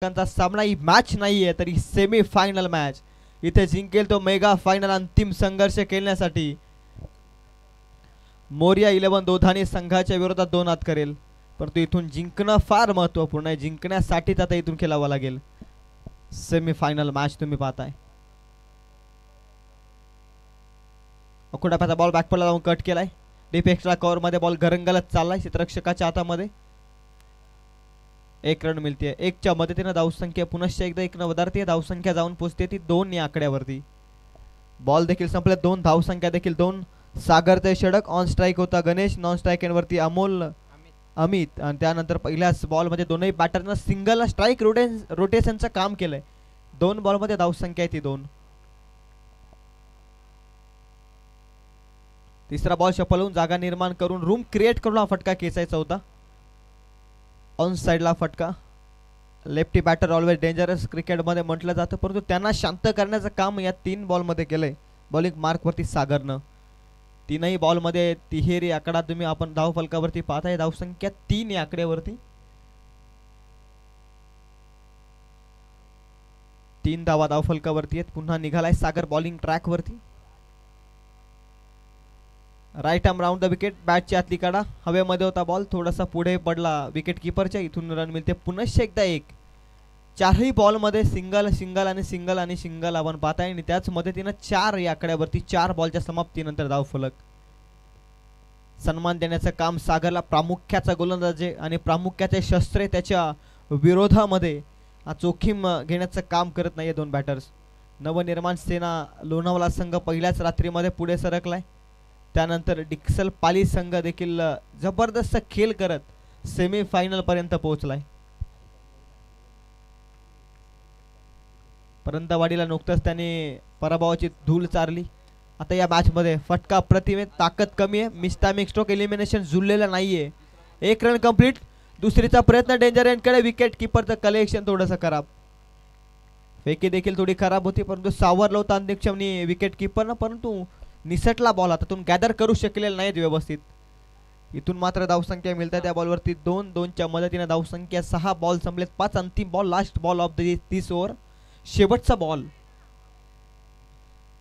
चा सामना ही मॅच नाहीये तर ही सेमी फायनल मॅच. इथे जिंकेल तो मेगा फायनल अंतिम संघर्ष खेळण्यासाठी. मोरिया 11 दोधानी संघाच्या विरोधात 2 हात करेल, परंतु इथून जिंकणं फार महत्त्वपूर्ण आहे. जिंकण्यासाठीच आता इथून खेळावं लागेल. सेमी फायनल मॅच तुम्ही पाहताय. अकोडाप्याचा बॉल बॅकपॉलला जाऊन कट केलाय. डीप एक्स्ट्रा कव्हर मध्ये बॉल गरंगलत चाललाय क्षेत्ररक्षकाच्या हातामध्ये. 1 रन मिळते. 1 च्या मदतीने धावसंख्या पुनश्च एकदा 1 न वधारते. धावसंख्या जाऊन पोहोचते ती 2 या आकड्यावरती. बॉल देखील संपले. 2 धावसंख्या देखील 2. सागरचे षटक. ऑन स्ट्राइक होता गणेश, नॉन स्ट्राइक वरती अमोल अमित आणि त्यानंतर पहिल्याच बॉल मध्ये दोनही बॅटरनं सिंगल स्ट्राइक रोटेशनचं काम केलंय. 2 बॉल मध्ये धावसंख्या आहे ती 2. तिसरा बॉल शफल होऊन जागा निर्माण करून रूम क्रिएट करून हा फटका खेचायचा होता. ऑन साइडला फटका. लेफ्टी बॅटर ऑलवेज डेंजरस क्रिकेटमध्ये म्हटलं जातं, परंतु त्यांना शांत करण्याचं काम या 3 बॉलमध्ये केलंय बॉलिंग मार्कवरती सागरनं. 3ही बॉलमध्ये तिहेरी आकडा तुम्ही आपण धाव फलकावरती पाहताय. धावसंख्या 3 या आकड्यावरती. 3 धावा धाव फलकावरती आहेत. पुन्हा निघालाय सागर बॉलिंग ट्रॅक वरती. Right arm round the wicket. बॅटची आतली काढा. हवेमध्ये होता बॉल, थोडासा पुढे पडला विकेट किपरच्या. इथून रन मिळते पुनश्च एकदा 1. 4ही बॉलमध्ये सिंगल सिंगल आणि सिंगल आणि सिंगल आपण पाहताय आणि त्याच मदतीनं 4 या आकड्यावरती 4 बॉलच्या समाप्तीनंतर धाव फलक. सन्मान देण्याचं काम सागरला. प्रामुख्याचा गोलंदाजी आणि प्रामुख्याचे शस्त्रे त्याच्या विरोधामध्ये जोखीम घेण्याचं काम करत नाहीये 2 बॅटर्स. नवनिर्माण सेना लोणावळा संघ पहिल्याच रात्रीमध्ये पुढे सरकलाय. त्यानंतर डिक्सल पाली संघ देखील जबरदस्त खेळ करत सेमी फायनल पर्यंत पोहोचलाय. परंतवाडीला नुकतंच त्याने पराभवाची धूल चारली. आता या मॅच मध्ये फटका प्रतिमे ताकद कमी आहे. मिस्टामिक स्ट्रोक एलिमिनेशन जुळलेला नाहीये. 1 रन कंप्लीट. दुसरीचा प्रयत्न डेंजर एंडकडे. विकेट किपरचं कलेक्शन थोडंसं खराब. फेकी देखील थोडी खराब होती, परंतु सावरलं होतं अंतिक्षमनी विकेट किपरनं, परंतु निसटला बॉल हातातून गॅदर करू शकलेला नाहीत व्यवस्थित. इथून मात्र धावसंख्या मिळतात त्या बॉलवरती 2. 2च्या मदतीने धावसंख्या 6. बॉल संपलेत 5. अंतिम ball, last ball of the 30 over. शेवटचा बॉल.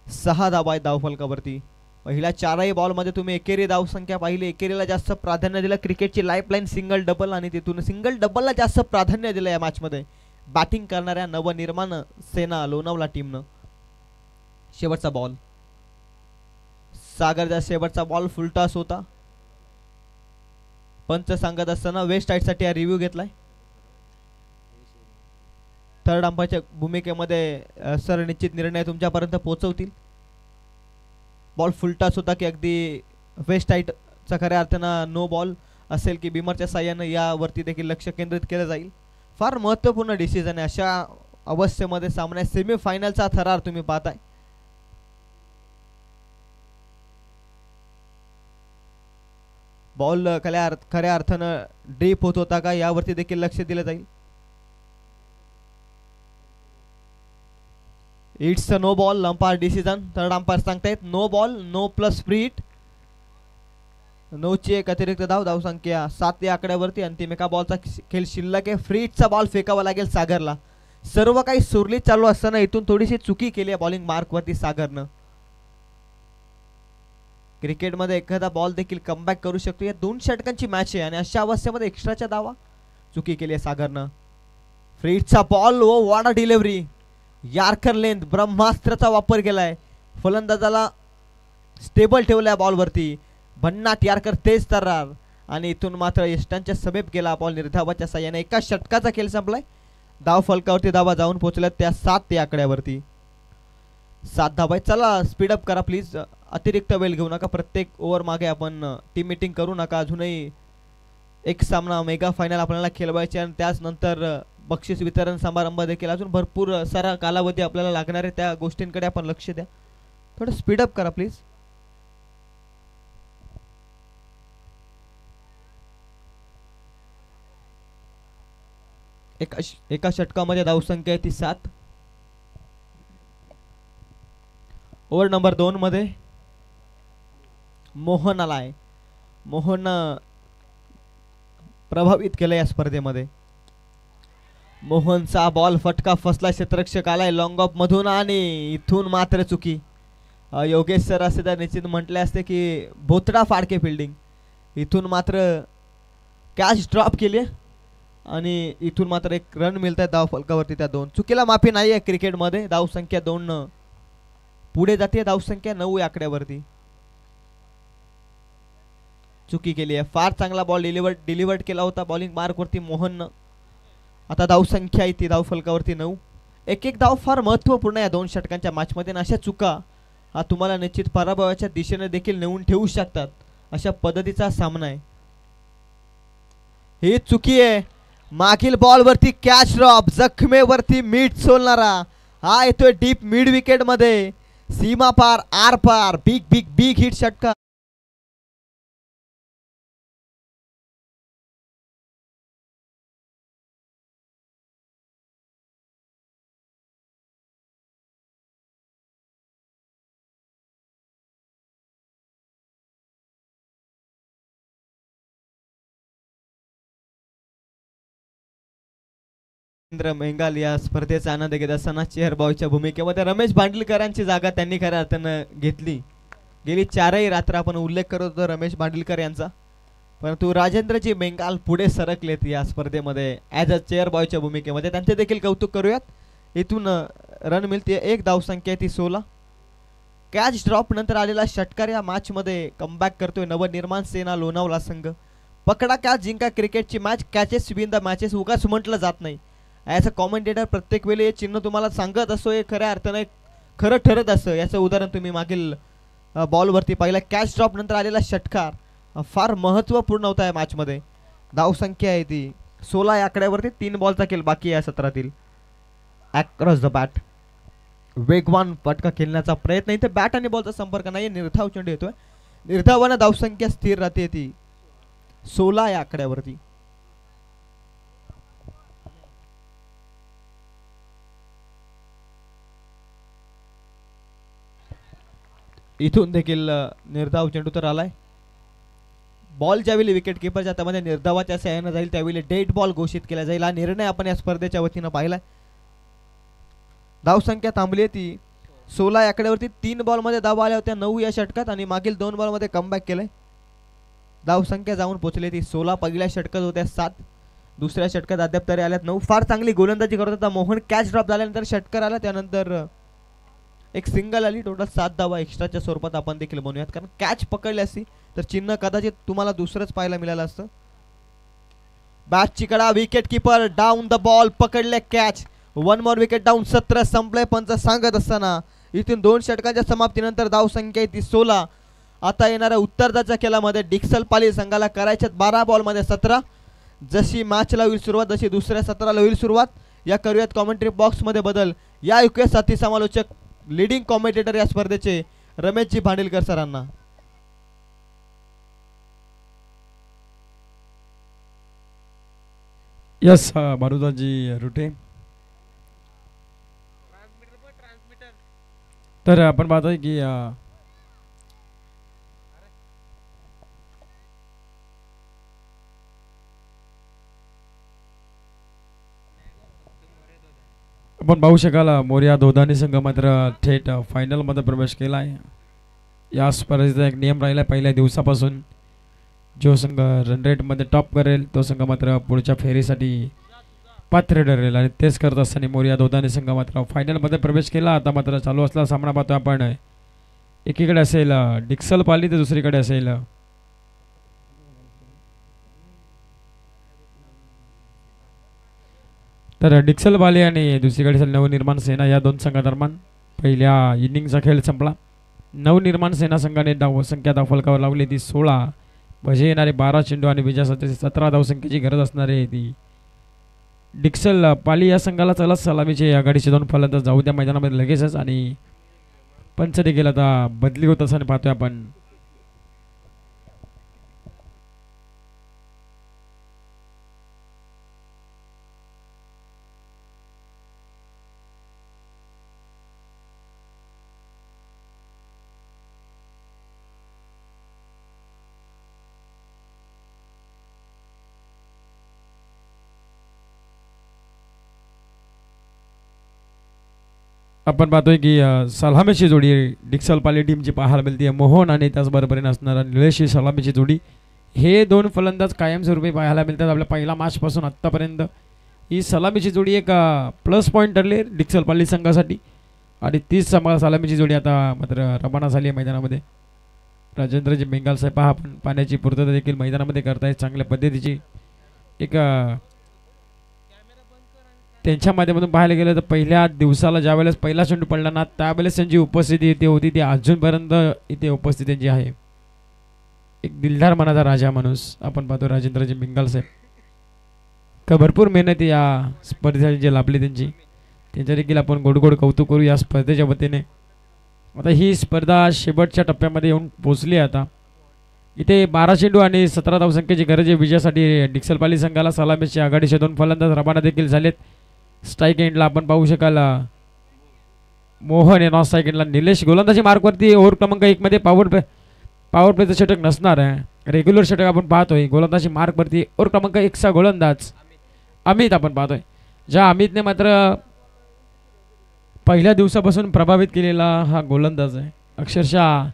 6 धावा आहेत धावफलकावरती. पहिल्या 4ही बॉलमध्ये तुम्ही एकेरी धावसंख्या पाहिली. एकेरीला जास्त प्राधान्य दिलं. क्रिकेटची लाईफलाईन सिंगल डबल आणि तिथून सिंगल डबलला जास्त प्राधान्य दिलं या मॅचमध्ये बॅटिंग करणाऱ्या नवनिर्माण सेना लोणावळा टीमनं. शेवटचा बॉल. सागरचा शेवटचा बॉल फुलटॉस होता. पंच सांगत असताना वेस्ट साइडसाठी हा रिव्ह्यू घेतलाय. थर्ड अंपायरच्या भूमिकेमध्ये सर निश्चित निर्णय तुमच्यापर्यंत पोहोचवतील. बॉल फुलटॉस होता की अगदी वेस्ट साइडचा खऱ्या अर्थानं नो बॉल असेल की बिमरच्या साह्यानं यावरती देखील लक्ष केंद्रित केलं जाईल. फार महत्त्वपूर्ण डिसिजन आहे अशा अवस्थेमध्ये सामन्यात. सेमीफायनलचा थरार तुम्ही पाहताय. बॉल खऱ्या अर्थानं डीप होत होता का यावरती देखील लक्ष दिलं जाईल. It's no ball. Umpire decision. Third umpire सांगतायत no ball, no plus free hit. 9ची एक अतिरिक्त धाव. धावसंख्या 7 या आकड्यावरती. अंतिम एका बॉलचा खेळ शिल्लक आहे. फ्री हिटचा बॉल फेकावा लागेल सागरला. सर्व काही सुरळीत चालू असताना इथून थोडीशी चुकी केली आहे बॉलिंग मार्कवरती सागरनं. क्रिकेटमध्ये एखादा बॉल देखील कमबॅक करू शकतो. या 2 षटकांची मॅच आहे आणि अशा अवस्थेमध्ये एक्स्ट्राच्या धावा चुकी केली आहे सागरनं. फ्री हिटचा ball. Oh what a delivery. Yorker length ब्रह्मास्त्राचा वापर केलाय. फलंदाजाला स्टेबल ठेवलाय बॉलवरती. भन्नाट यार्कर तेज तर्रार आणि इथून मात्र यष्टांच्या समीप गेला बॉल निर्धावाच्या साह्याने. एका षटकाचा खेळ संपलाय. धाव फलकावरती धावा जाऊन पोहोचल्या त्या 7 या आकड्यावरती. 7 धावा. चला स्पीडअप करा प्लीज. अतिरिक्त वेळ घेऊ नका. प्रत्येक ओव्हर मागे आपण टीम मीटिंग करू नका. अजूनही एक सामना मेगा फायनल आपल्याला खेळवायचे आणि त्याच नंतर बक्षीस वितरण समारंभ देखील. अजून भरपूर सारा कालावधी आपल्याला लागणार आहे. त्या गोष्टींकडे आपण लक्ष द्या. थोडं स्पीडअप करा प्लीज. एका षटकामध्ये धावसंख्या आहे ती 7. ओव्हर नंबर 2 मध्ये मोहन आलाय. मोहन प्रभावित केलं या स्पर्धेमध्ये. मोहनचा बॉल फटका फसला, क्षेत्ररक्षक आलाय लॉंग ऑफ मधून आणि इथून मात्र चुकी. योगेश सर असे तर निश्चित म्हटले असते की बोथडा फाडके फिल्डिंग. इथून मात्र कॅच ड्रॉप केली आणि इथून मात्र एक रन मिळत आहे धाव फलकावरती. त्या दोन चुकीला माफी नाही आहे क्रिकेटमध्ये. धावसंख्या 2 पुढे जाते, धावसंख्या 9 आकड्यावरती. चुकी केली आहे. फार चांगला बॉल डिलिव्हर्ड केला होता बॉलिंग मार्कवरती मोहननं. आता धावसंख्या आहे ती धाव फलकावरती 9. एक एक धाव फार महत्त्वपूर्ण आहे 2 षटकांच्या मॅचमध्ये. अशा चुका हा तुम्हाला निश्चित पराभवाच्या दिशेने देखील नेऊन ठेवू शकतात. अशा पद्धतीचा सामना आहे. ही चुकी आहे. मागील बॉलवरती कॅच ड्रॉप, जखमेवरती मीठ सोलणारा हा येतोय डीप मिड विकेट मध्ये. सीमा पार आर पार, बिग बिग बिग हिट षटका. रवींद्र मेंगाल या स्पर्धेचा आनंद घेत असताना चेअर बॉयच्या भूमिकेमध्ये रमेश भांडीलकरांची जागा त्यांनी खऱ्या अर्थानं घेतली. गेली 4ही रात्र आपण उल्लेख करत होतो रमेश भांडीलकर यांचा, परंतु राजेंद्रजी मेंगाल पुढे सरकलेत या स्पर्धेमध्ये ॲज अ चेअर बॉयच्या भूमिकेमध्ये. त्यांचे देखील कौतुक करूयात. इथून रन मिळते, एक धावसंख्या ती 16. कॅच ड्रॉप नंतर आलेला षटकार या मॅचमध्ये कमबॅक करतोय नवनिर्माण सेना लोणावळा संघ. पकडा कॅच जिंका क्रिकेटची match, catches win the matches उगाच म्हटलं जात नाही. ॲज अ कॉमेंटेटर प्रत्येक वेळी हे चिन्ह तुम्हाला सांगत असो, हे खऱ्या अर्थाने खरं ठरत असं. याचं उदाहरण तुम्ही मागील बॉलवरती पाहिलं. कॅच ड्रॉप नंतर आलेला षटकार फार महत्त्वपूर्ण होता या मॅचमध्ये. धावसंख्या आहे ती 16 या आकड्यावरती. 3 बॉलचा खेळ बाकी आहे 17तील. अक्रॉस द बॅट वेगवान फटका खेळण्याचा प्रयत्न. इथे बॅट आणि बॉलचा संपर्क नाही, निर्धाव चेंडू येतोय. निर्धावानं धावसंख्या स्थिर राहते ती 16 या आकड्यावरती. इथून देखील निर्धाव चेंडू तर आलाय. बॉल ज्यावेळी विकेट किपरच्या हातामध्ये निर्धावाच्या सहाय्याने जाईल त्यावेळी डेड बॉल घोषित केला जाईल. हा निर्णय आपण या स्पर्धेच्या वतीनं पाहिलाय. धावसंख्या थांबली आहे ती 16 या आकड्यावरती. 3 बॉलमध्ये धावा आल्या होत्या 9 या षटकात आणि मागील 2 बॉलमध्ये कमबॅक केलंय. धावसंख्या जाऊन पोहोचली ती 16. पहिल्या षटकात होत्या 7, दुसऱ्या षटकात अद्याप तरी आल्यात 9. फार चांगली गोलंदाजी करत होता मोहन. कॅच ड्रॉप झाल्यानंतर षटकार आला, त्यानंतर एक सिंगल आली. टोटल 7 धावा एक्स्ट्राच्या स्वरूपात आपण देखील बनवूयात, कारण कॅच पकडली असती तर चिन्ह कदाचित तुम्हाला दुसरंच पाहायला मिळालं असतं. बॅटची कडा, wicket keeper down the ball, पकडले कॅच. 1 more wicket down. 17 संपले पंच सांगत असताना इथून 2 षटकांच्या समाप्तीनंतर धावसंख्या ती 16. आता येणाऱ्या उत्तरार्धाच्या खेळामध्ये डिक्सल पाली संघाला करायच्यात 12 बॉलमध्ये 17. जशी मॅचला होईल सुरुवात, जशी दुसऱ्या सत्राला होईल सुरुवात. या करूयात कॉमेंट्री बॉक्समध्ये बदल. या युके साथी समालोचक लीडिंग कॉमेंटेटर या स्पर्धेचे रमेशजी भांडीलकर सरांना. यस बारुदाजी रुटे. तर आपण पाहतोय की आपण पाहू शकाल मोरिया दोधानी संघ मात्र थेट फायनलमध्ये प्रवेश केला आहे. या स्पर्धेचा एक नियम राहिला पहिल्या दिवसापासून, जो संघ रन रेटमध्ये टॉप करेल तो संघ मात्र पुढच्या फेरीसाठी पात्र ठरेल. आणि तेच करत असताना मोरिया दोधानी संघ मात्र फायनलमध्ये प्रवेश केला. आता मात्र चालू असलेला सामना पाहतो आपण. एकीकडे असेल डिक्सल पाली तर दुसरीकडे असेल तर डिक्सल पाली आणि दुसरीकडे असेल नवनिर्माण सेना. या 2 संघादरम्यान पहिल्या इनिंगचा खेळ संपला. नवनिर्माण सेना संघाने धावसंख्या धावफलकावर लावली ती 16. भजे येणारे 12 चेंडू आणि विजयासाठी 17 धावसंख्येची गरज असणारी ती डिक्सल पाली या संघाला चला सलामीचे आघाडीचे 2 फलंदाज जाऊ द्या मैदानामध्ये लगेचच. आणि पंच देखील आता बदली होत असताना पाहतोय आपण. आपण पाहतोय की सलामीची जोडी डिक्सल पाली टीमची पाहायला मिळते. मोहन आणि त्याचबरोबरीने असणारा निलेश ही सलामीची जोडी. हे दोन फलंदाज कायमस्वरूपी पाहायला मिळतात आपल्या पहिला मॅचपासून आत्तापर्यंत. ही सलामीची जोडी एक प्लस पॉईंट ठरली डिक्सल पाली संघासाठी. आणि तीच सलामीची जोडी आता मात्र रवाना झाली आहे मैदानामध्ये. राजेंद्रजी बेंगाल साहेब पहा आपण पाण्याची पूर्तता देखील मैदानामध्ये करतायत चांगल्या पद्धतीची. एक त्यांच्या माध्यमातून पाहायला गेलं तर पहिल्या दिवसाला ज्यावेळेस पहिला चेंडू पडला ना त्यावेळेस त्यांची उपस्थिती इथे होती ती अजूनपर्यंत इथे उपस्थिती त्यांची आहे. एक दिलदार मनाचा राजा माणूस आपण पाहतो राजेंद्रजी बेंगाल साहेब. का भरपूर मेहनत या स्पर्धेसाठी जी लाभली त्यांच्या देखील आपण गोड गोड कौतुक करू या स्पर्धेच्या वतीने. आता ही स्पर्धा शेवटच्या टप्प्यामध्ये येऊन पोहोचली आहे. आता इथे 12 चेंडू आणि 17 धावसंख्येची गरज आहे विजयासाठी डिक्सल पाली संघाला. सलामीची आघाडीचे 2 फलंदाज रवाना देखील झालेत. स्ट्राईक एंडला आपण पाहू शकाल मोहन आहे. नॉन स्ट्राईक एंडला निलेश. गोलंदाजी मार्कवरती ओव्हर क्रमांक 1 मध्ये पॉवर प्लेचं षटक नसणार आहे. रेग्युलर षटक आपण पाहतोय. गोलंदाजी मार्कवरती ओव्हर क्रमांक 1 चा गोलंदाज अमित आपण पाहतोय. ज्या अमितने मात्र पहिल्या दिवसापासून प्रभावित केलेला हा गोलंदाज आहे. अक्षरशः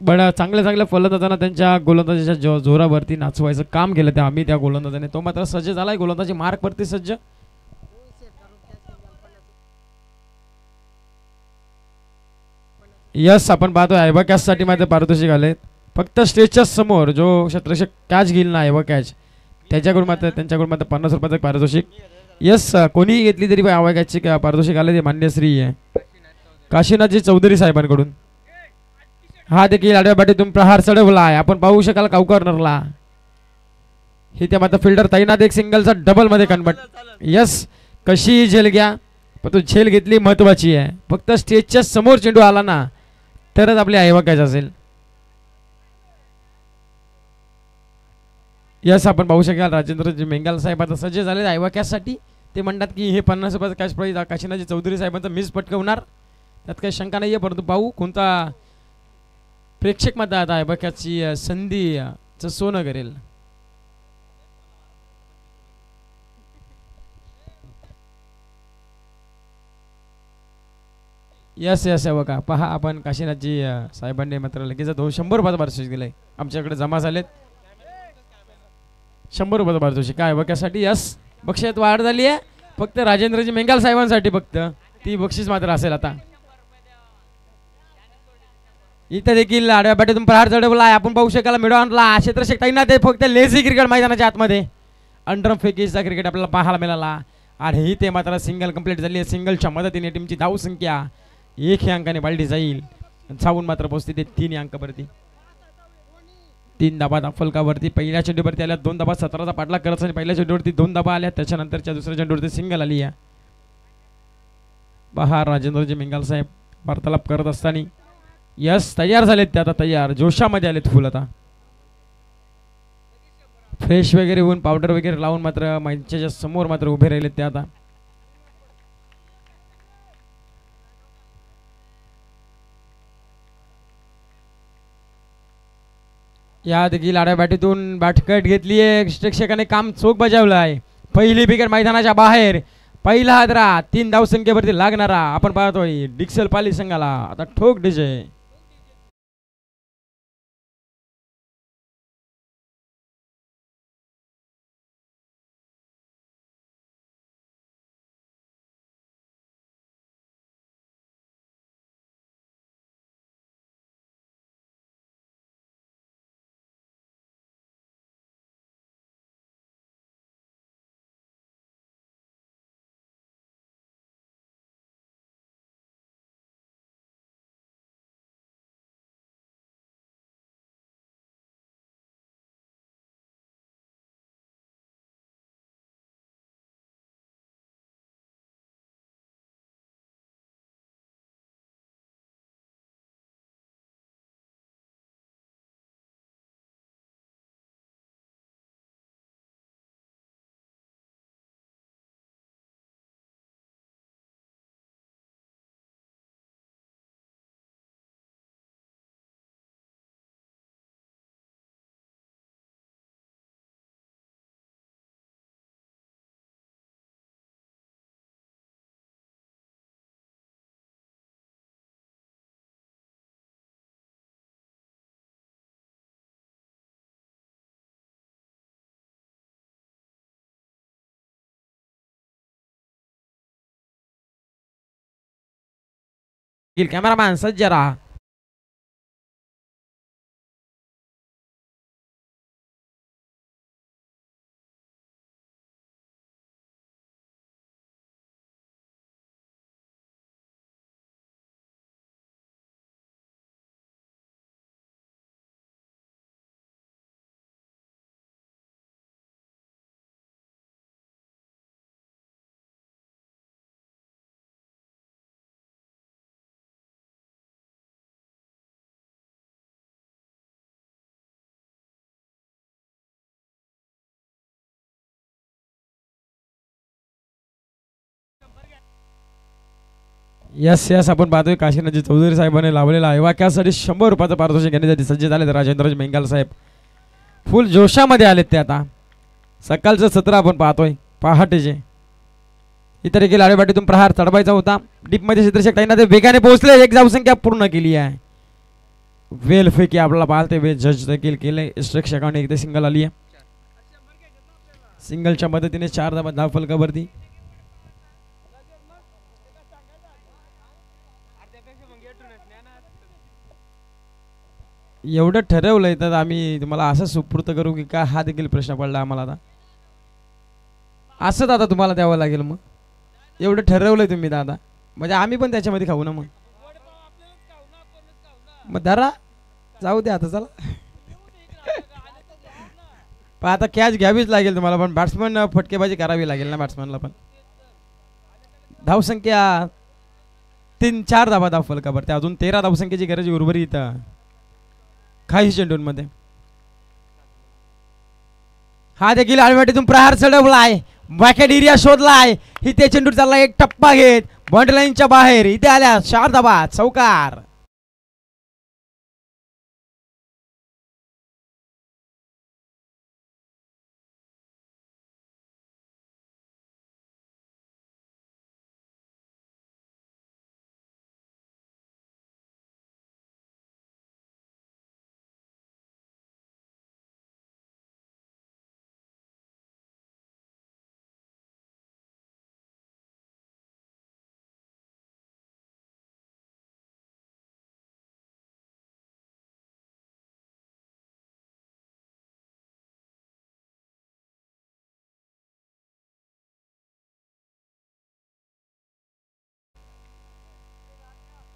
बडा चांगल्या फलंदाजांना त्यांच्या गोलंदाजीच्या जोरावरती नाचवायचं काम केलं त्या अमित या गोलंदाजाने. तो मात्र सज्ज झालाय गोलंदाजी मार्कवरती सज्ज. यस आपण पाहतोय आयबा कॅचसाठी मात्र पारितोषिक आले. फक्त स्टेजच्या समोर जो क्षेत्ररक्षक कॅच घेईल ना आयबा कॅच त्यांच्याकडून मात्र 50 रुपयाचं पारितोषिक. यस कोणीही घेतली तरी आयबा कॅचची पारितोषिक आले ते मान्य श्री आहे काशीनाथजी चौधरी साहेबांकडून. हा देखील आडव्या बाटीतून प्रहार चढवला आहे आपण पाहू शकाल काउ कॉर्नरला. हे त्या मात्र फिल्डर तैनात एक सिंगलचा डबल मध्ये कन्वर्ट. यस कशी झेल घ्या पण तो झेल घेतली महत्वाची आहे. फक्त स्टेजच्या समोर चेंडू आला ना तरच आपली आयवा कॅच असेल. यस आपण पाहू शकाल राजेंद्रजी बेंगाल साहेब आता सज्ज झाले आयवा कॅचसाठी. ते म्हणतात की हे 50 रुपयाचं कॅश प्राईज काशीनाथजी चौधरी साहेबांचा मिस पटकवणार त्यात काही शंका नाही आहे. परंतु पाहू कोणता प्रेक्षक मात्र आता आयवा कॅचची संधीचं सोनं करेल. यस यस बघा पहा आपण काशीनाथजी साहेबांनी मात्र लगेच 100 रुपयाचं पारितोषिक दिलंय आमच्याकडे जमा झालेत. 100 रुपयाचं पारितोषिक काय बघ्यासाठी. यस बक्षीसात वाढ झाली आहे फक्त राजेंद्रजी बेंगाल साहेबांसाठी फक्त ती बक्षीस मात्र असेल. आता इथे देखील आडव्या बाटीतून प्रहार चढवला आहे आपण पाहू शकाल. मिडो आणला क्षेत्ररक्षक तैनात आहे फक्त लेझी क्रिकेट मैदानाच्या आतमध्ये. अंडर फेकीचा क्रिकेट आपल्याला पाहायला मिळाला आणि ते मात्र सिंगल कंप्लीट झाली आहे. सिंगलच्या मदतीने टीमची धावसंख्या 1 ही अंकाने वाढली जाईल. छावून मात्र पोहोचते ते 3 अंकावरती. 3 धाबा फलकावरती पहिल्या चेंडूवरती आल्या 2 धाबा 17चा पाठलाग करत आणि पहिल्या चेंडूवरती 2 धाबा आल्या. त्याच्यानंतरच्या दुसऱ्या चेंडूवरती सिंगल आली आहे. बहार राजेंद्रजी बेंगाल साहेब वार्तालाप करत असताना यस तयार झालेत ते आता तयार जोशामध्ये आलेत फुल. आता फ्रेश वगैरे होऊन पावडर वगैरे लावून मात्र मंचाच्या समोर मात्र उभे राहिलेत ते. आता या देखील आड्या बॅटीतून बॅटकट घेतली आहे. शिक्षकाने काम चोख बजावलं आहे. पहिली विकेट मैदानाच्या बाहेर. पहिला हादरा 3 धावसंख्येवरती लागणारा आपण पाहतोय डिक्सल पाली संघाला. आता ठोक डीजे कॅमेरामॅन सज्ज राहा. यस यस आपण पाहतोय काशीनाथजी चौधरी साहेबांनी लावलेला आहे वाक्यासाठी 100 रुपयाचं पारितोषिक घेण्यासाठी सज्ज झाले. राजेंद्रजी मेंगाल साहेब फुल जोशामध्ये आलेत ते आता. सकाळचं सत्र आपण पाहतोय पहाटेचे. इतर देखील आडेबाटीतून प्रहार चढवायचा होता. डीपमध्ये क्षेत्ररक्षक ताईंना ते वेगाने पोहोचले. एक धावसंख्या पूर्ण केली आहे. वेल फेकी आपल्याला पाहते वे जज देखील केले. क्षेत्ररक्षकांनी एकदा सिंगल आली आहे. सिंगलच्या मदतीने 4 धावा धावफलकावरती. एवढं ठरवलंय तर आम्ही तुम्हाला असं सुपूर्त करू की काय हा देखील प्रश्न पडला आम्हाला आता. असंच आता तुम्हाला द्यावं लागेल. मग एवढं ठरवलंय तुम्ही दादा म्हणजे आम्ही पण त्याच्यामध्ये खाऊ ना. मग धरा जाऊ दे आता चला. पण आता कॅच घ्यावीच लागेल तुम्हाला. पण बॅट्समन फटकेबाजी करावी लागेल ना बॅट्समनला पण. धावसंख्या 3-4 धावा धावफलकावर. अजून 13 धावसंख्येची गरज उर्वरित काही चेंडूंमध्ये. हा देखील आडवाटीतून प्रहार चढवलाय. बॅकेट एरिया शोधलाय. इथे चेंडू चालला एक टप्पा घेत बॉन्ड लाईनच्या बाहेर. इथे आल्या 4 धावा चौकार.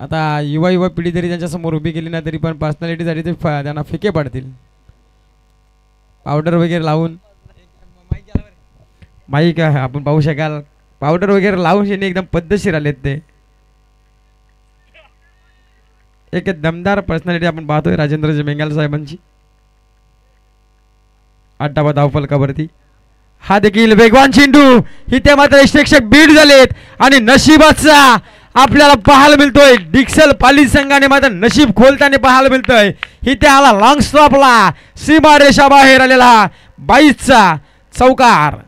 आता युवा पिढी जरी त्यांच्या समोर उभी केली ना तरी पण पर्सनॅलिटीसाठी ते त्यांना फिके पडतील. पावडर वगैरे लावून माईक आपण पाहू शकाल पावडर वगैरे लावून शेने एकदम पद्धतशीर आलेत ते. एक दमदार पर्सनॅलिटी आपण पाहतोय राजेंद्रजी मेंगाल साहेबांची. 8 धावा धावफलकावरती. हा देखील वेगवान चेंडू. इथे मात्र शिक्षक बीड झालेत आणि नशिबाचा आपल्याला पाहायला मिळतोय. डिक्सल पाली संघाने मात्र नशीब खोलताना पाहायला मिळतोय. इथे आला लॉंग स्टॉपला सीमा रेषा बाहेर आलेला 22चा चौकार.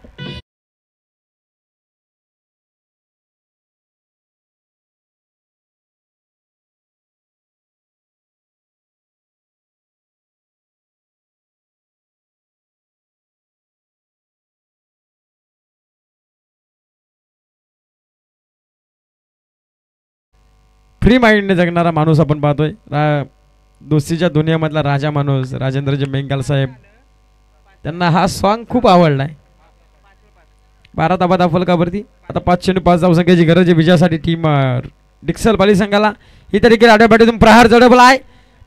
फ्री माइंडने जगणारा माणूस आपण पाहतोय. दोस्तीच्या दुनियामधला राजा माणूस राजेंद्रजी मेंगाल साहेब. त्यांना हा सॉन्ग खूप आवडलाय. 12 धावा धावफलकावरती. आता 505 धावसंख्येची गरज आहे विजयासाठी टीम डिक्सल पाली संघाला. इतर देखील आड्यापाड्यातून प्रहार चढवला आहे.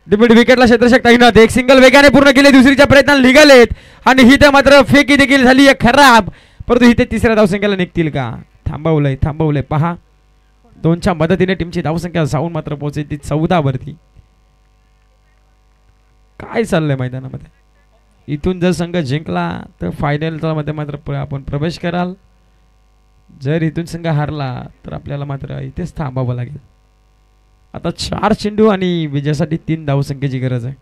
डिमिड विकेटला क्षेत्ररक्षक ताईनाथ एक सिंगल वेगाने पूर्ण केले. दुसरीच्या प्रयत्नाला निघालेत आणि इथे मात्र फेकी देखील झाली आहे खराब. परंतु इथे 3ऱ्या धावसंख्येला निघतील का. थांबवलंय पहा. 2च्या मदतीने टीमची धावसंख्या जाऊन मात्र पोहोचली 14 वरती. काय चाललंय मैदानामध्ये. इथून जर संघ जिंकला तर फायनलचा मध्ये मात्र आपण प्रवेश कराल. जर इथून संघ हारला तर आपल्याला मात्र इथेच थांबावं लागेल. आता 4 चेंडू आणि विजयासाठी 3 धावसंख्येची गरज आहे.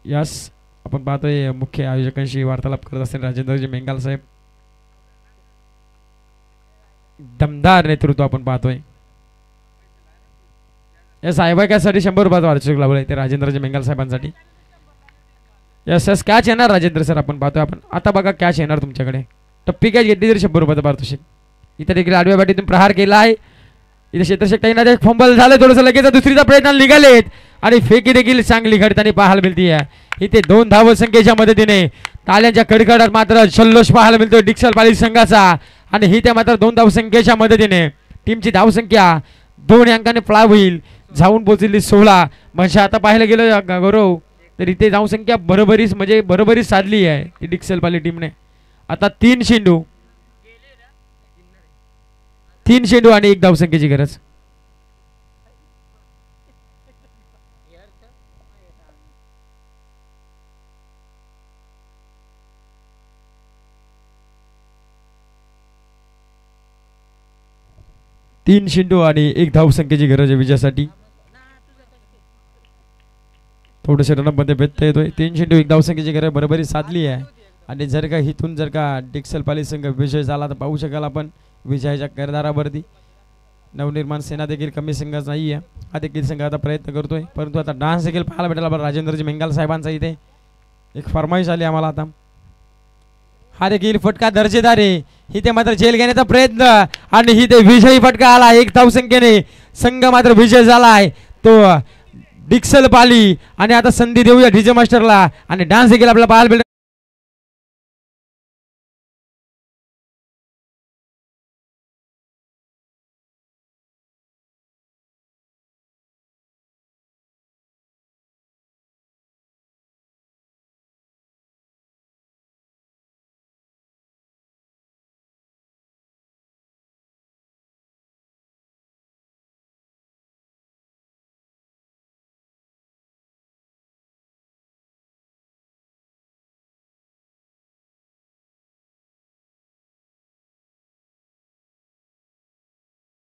यस आपण पाहतोय मुख्य आयोजकांशी वार्तालाप करत असताना राजेंद्रजी मेंगाल साहेब. दमदार नेतृत्व आपण पाहतोय. या साहेबासाठी 100 रुपयाचा वार्षिक लावलाय ते राजेंद्रजी मेंगाल साहेबांसाठी. यस कॅच येणार राजेंद्र सर आपण पाहतोय. आपण आता बघा कॅच येणार तुमच्याकडे. टप्पी कॅच घेतली तरी 100 रुपयाचा पारितोषिक. इथे देखील आडव्या बाटीतून प्रहार केला आहे. इथे क्षेत्ररक्षक टाईना फंबल झालं थोडंसं, लगेच दुसरीचा प्रयत्न निघालेत आणि फेकी देखील चांगली घडताना पाहायला मिळते. इथे 2 धावसंख्येच्या मदतीने ताल्यांच्या कडकडाट मात्र जल्लोष पाहायला मिळतोय डिक्सल पाली संघाचा. आणि ही त्या मात्र 2 धावसंख्येच्या मदतीने टीमची धावसंख्या 2 अंकाने फ्लाय होईल, जाऊन पोहोचली 16. म्हणजे आता पाहायला गेलं गौरव तर इथे धावसंख्या बरोबरीच साधली आहे डिक्सल पाली टीमने. आता 3 चेंडू आणि 1 धावसंख्येची गरज. तीन चेंडू आणि 1 धावसंख्येची गरज आहे विजयासाठी. थोडंसं रनअपमध्ये व्यत्यय येतोय. 3 चेंडू 1 धावसंख्येची गरज बरोबरी साधली आहे. आणि जर का डिक्सल पाली संघ विजय झाला तर पाहू शकाल आपण विजयाच्या करदारावरती नवनिर्माण सेना देखील कमी संघाच नाही आहे. हा देखील संघ आता प्रयत्न करतोय, परंतु आता डान्स देखील पाहायला भेटायला आपण राजेंद्रजी मेंगाल साहेबांचा इथे एक फरमाईश आली आम्हाला. आता हा देखील फटका दर्जेदार आहे. इथे मात्र झेल घेण्याचा प्रयत्न आणि इथे विजयी फटका आला 1 धावसंख्येने. संघ मात्र विजय झाला आहे तो डिक्सल पाली. आणि आता संधी देऊया डीजे मास्टरला आणि डान्स देखील आपल्याला पाहायला भेटेल.